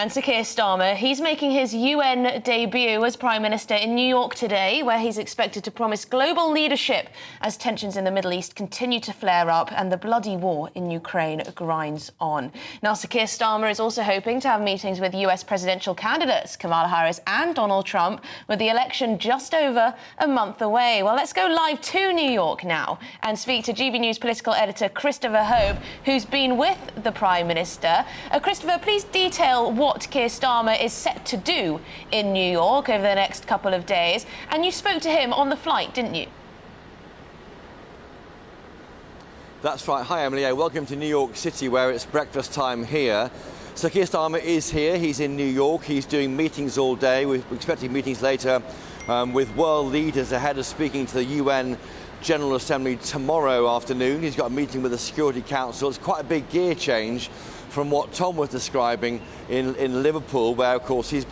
And Sir Keir Starmer, he's making his UN debut as Prime Minister in New York today, where he's expected to promise global leadership as tensions in the Middle East continue to flare up and the bloody war in Ukraine grinds on. Now, Sir Keir Starmer is also hoping to have meetings with US presidential candidates Kamala Harris and Donald Trump, with the election just over a month away. Well, let's go live to New York now and speak to GB News political editor Christopher Hope, who's been with the Prime Minister. Christopher, please detail what Keir Starmer is set to do in New York over the next couple of days. And you spoke to him on the flight, didn't you? That's right. Hi, Emily. Welcome to New York City, where it's breakfast time here. So Keir Starmer is here. He's in New York. He's doing meetings all day. We're expecting meetings later with world leaders ahead of speaking to the UN General Assembly tomorrow afternoon. He's got a meeting with the Security Council. It's quite a big gear change from what Tom was describing in Liverpool, where, of course, he's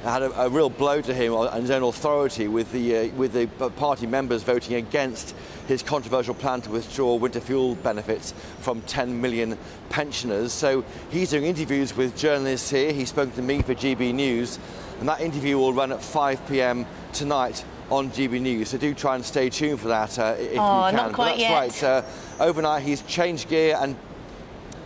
had a real blow to him and his own authority with the party members voting against his controversial plan to withdraw winter fuel benefits from 10 million pensioners. So he's doing interviews with journalists here. He's spoken to me for GB News, and that interview will run at 5 p.m. tonight on GB News. So do try and stay tuned for that if you can. Not quite that's yet. Right. Overnight he's changed gear, and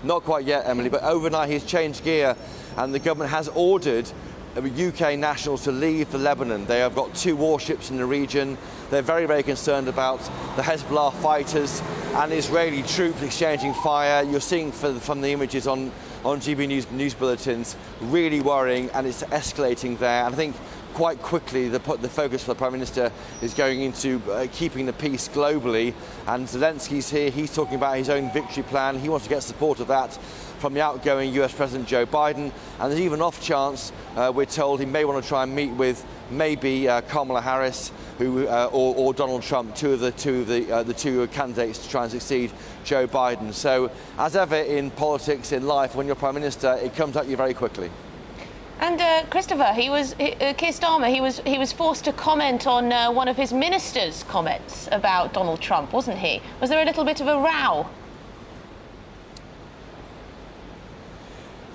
not quite yet, Emily, but overnight he's changed gear, and the government has ordered UK nationals to leave for Lebanon. They have got 2 warships in the region. They're very, very concerned about the Hezbollah fighters and Israeli troops exchanging fire. You're seeing from the images on GB News bulletins, really worrying, and it's escalating there. And I think quite quickly the focus for the Prime Minister is going into keeping the peace globally. And Zelensky's here. He's talking about his own victory plan. He wants to get support of that from the outgoing US President Joe Biden. And there's even an off chance, we're told, he may want to try and meet with maybe Kamala Harris or Donald Trump, the two candidates to try and succeed Joe Biden. So as ever in politics, in life, when you're Prime Minister, it comes at you very quickly. And Christopher, Keir Starmer, he was forced to comment on one of his ministers' comments about Donald Trump, wasn't he? Was there a little bit of a row?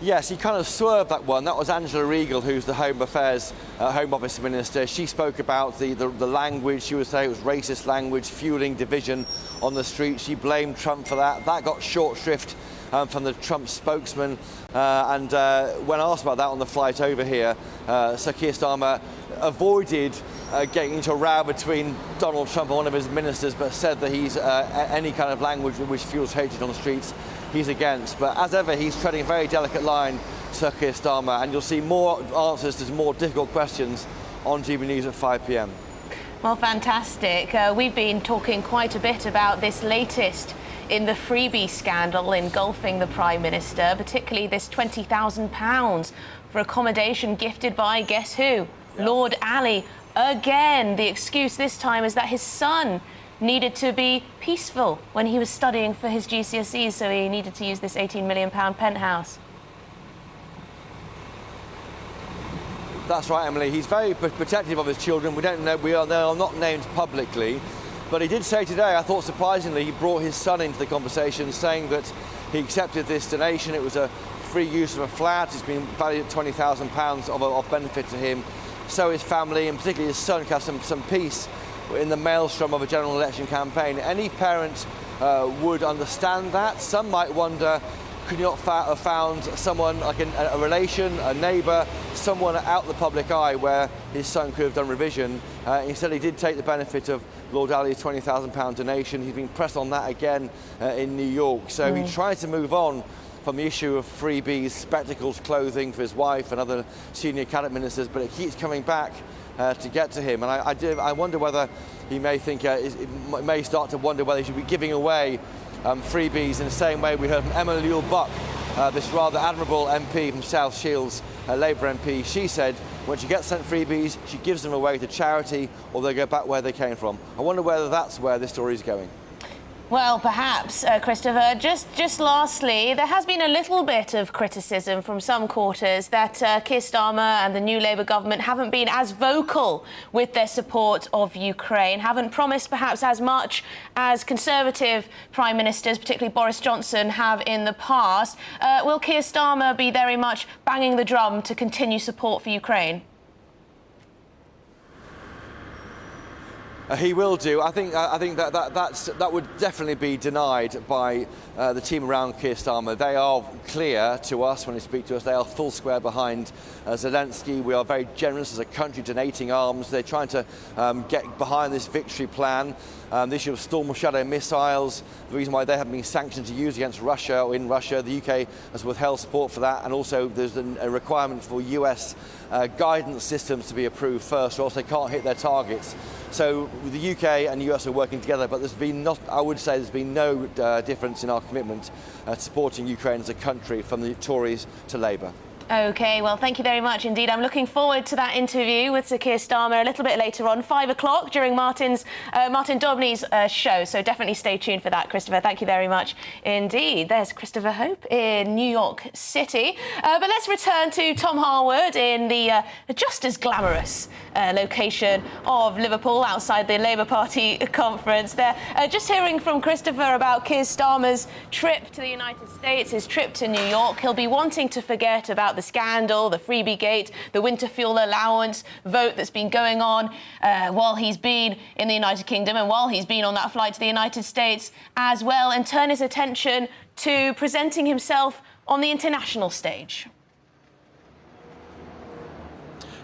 Yes, he kind of swerved that one. That was Angela Regal, who's the Home Office Minister. She spoke about the language. She would say it was racist language, fueling division on the street. She blamed Trump for that. That got short shrift from the Trump spokesman. And when asked about that on the flight over here, Sir Keir Starmer avoided getting into a row between Donald Trump and one of his ministers, but said that he's any kind of language which fuels hatred on the streets, he's against. But as ever, he's treading a very delicate line, Sir Keir Starmer, and you'll see more answers to more difficult questions on GB News at 5 p.m. Well, fantastic. We've been talking quite a bit about this latest in the freebie scandal engulfing the Prime Minister, particularly this £20,000 for accommodation gifted by, guess who? Yeah. Lord Ali. Again, the excuse this time is that his son needed to be peaceful when he was studying for his GCSEs, so he needed to use this £18 million penthouse. That's right, Emily. He's very protective of his children. We don't know, they are not named publicly. But he did say today, I thought surprisingly, he brought his son into the conversation, saying that he accepted this donation. It was a free use of a flat. It's been valued at £20,000 of benefit to him. So his family, and particularly his son, can have some peace in the maelstrom of a general election campaign. Any parent would understand that. Some might wonder, could you not have found someone like a relation, a neighbour, someone out the public eye where his son could have done revision? Instead, he did take the benefit of Lord Ali's £20,000 donation. He's been pressed on that again in New York. So he tried to move on from the issue of freebies, spectacles, clothing for his wife and other senior cabinet ministers, but it keeps coming back to get to him. And I wonder whether he may think, may start to wonder whether he should be giving away freebies in the same way we heard from Emma Buck, this rather admirable MP from South Shields, a Labour MP. She said when she gets sent freebies, she gives them away to charity, or they go back where they came from. I wonder whether that's where this story is going. Well, perhaps, Christopher, just lastly, there has been a little bit of criticism from some quarters that Keir Starmer and the new Labour government haven't been as vocal with their support of Ukraine, haven't promised perhaps as much as Conservative Prime Ministers, particularly Boris Johnson, have in the past. Will Keir Starmer be very much banging the drum to continue support for Ukraine? He will do. I think that would definitely be denied by the team around Keir Starmer. They are clear to us when they speak to us. They are full square behind Zelensky. We are very generous as a country donating arms. They're trying to get behind this victory plan. The issue of Storm Shadow missiles, the reason why they haven't been sanctioned to use against Russia or in Russia, the UK has withheld support for that, and also there's a requirement for US guidance systems to be approved first, or else they can't hit their targets. So the UK and US are working together, but there's been no difference in our commitment to supporting Ukraine as a country, from the Tories to Labour. OK, well, thank you very much indeed. I'm looking forward to that interview with Sir Keir Starmer a little bit later on, 5 o'clock, during Martin Dobney's show. So definitely stay tuned for that, Christopher. Thank you very much indeed. There's Christopher Hope in New York City. But let's return to Tom Harwood in the just as glamorous location of Liverpool, outside the Labour Party conference. They're just hearing from Christopher about Keir Starmer's trip to the United States, his trip to New York. He'll be wanting to forget about the scandal, the freebie gate, the winter fuel allowance vote that's been going on while he's been in the United Kingdom and while he's been on that flight to the United States as well, and turn his attention to presenting himself on the international stage.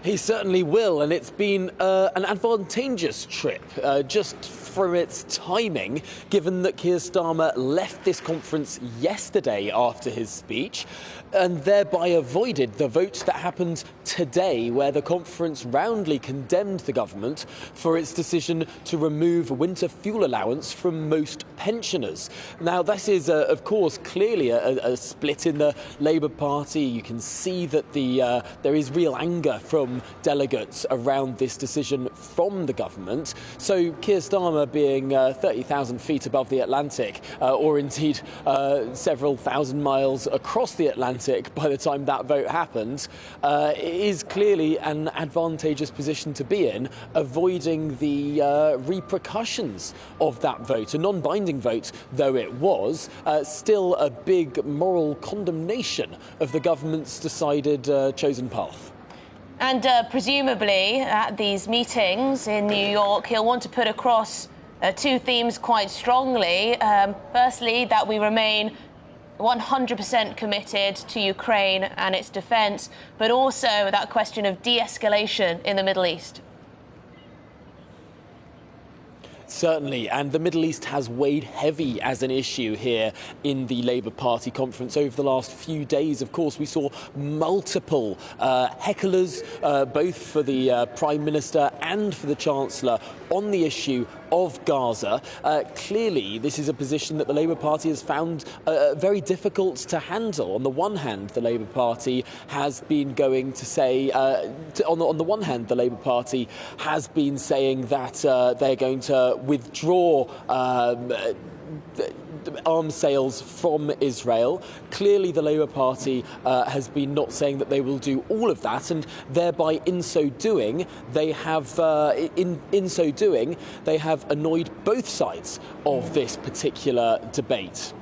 He certainly will, and it's been an advantageous trip, just from its timing, given that Keir Starmer left this conference yesterday after his speech, and thereby avoided the vote that happened today, where the conference roundly condemned the government for its decision to remove winter fuel allowance from most pensioners. Now, this is, of course, clearly a split in the Labour Party. You can see that there is real anger from delegates around this decision from the government. So Keir Starmer, being 30,000 feet above the Atlantic, or indeed several thousand miles across the Atlantic by the time that vote happened, is clearly an advantageous position to be in, avoiding the repercussions of that vote. A non-binding vote, though it was, still a big moral condemnation of the government's decided chosen path. And presumably at these meetings in New York, he'll want to put across two themes quite strongly. Firstly, that we remain 100% committed to Ukraine and its defence, but also that question of de-escalation in the Middle East. Certainly, and the Middle East has weighed heavy as an issue here in the Labour Party conference over the last few days. Of course, we saw multiple hecklers, both for the Prime Minister and for the Chancellor, on the issue of Gaza. Clearly, this is a position that the Labour Party has found very difficult to handle. On the one hand, the Labour Party has been going to say, on the one hand, the Labour Party has been saying that they're going to withdraw arms sales from Israel. Clearly, the Labour Party has been not saying that they will do all of that, and thereby, in so doing, they have annoyed both sides of this particular debate.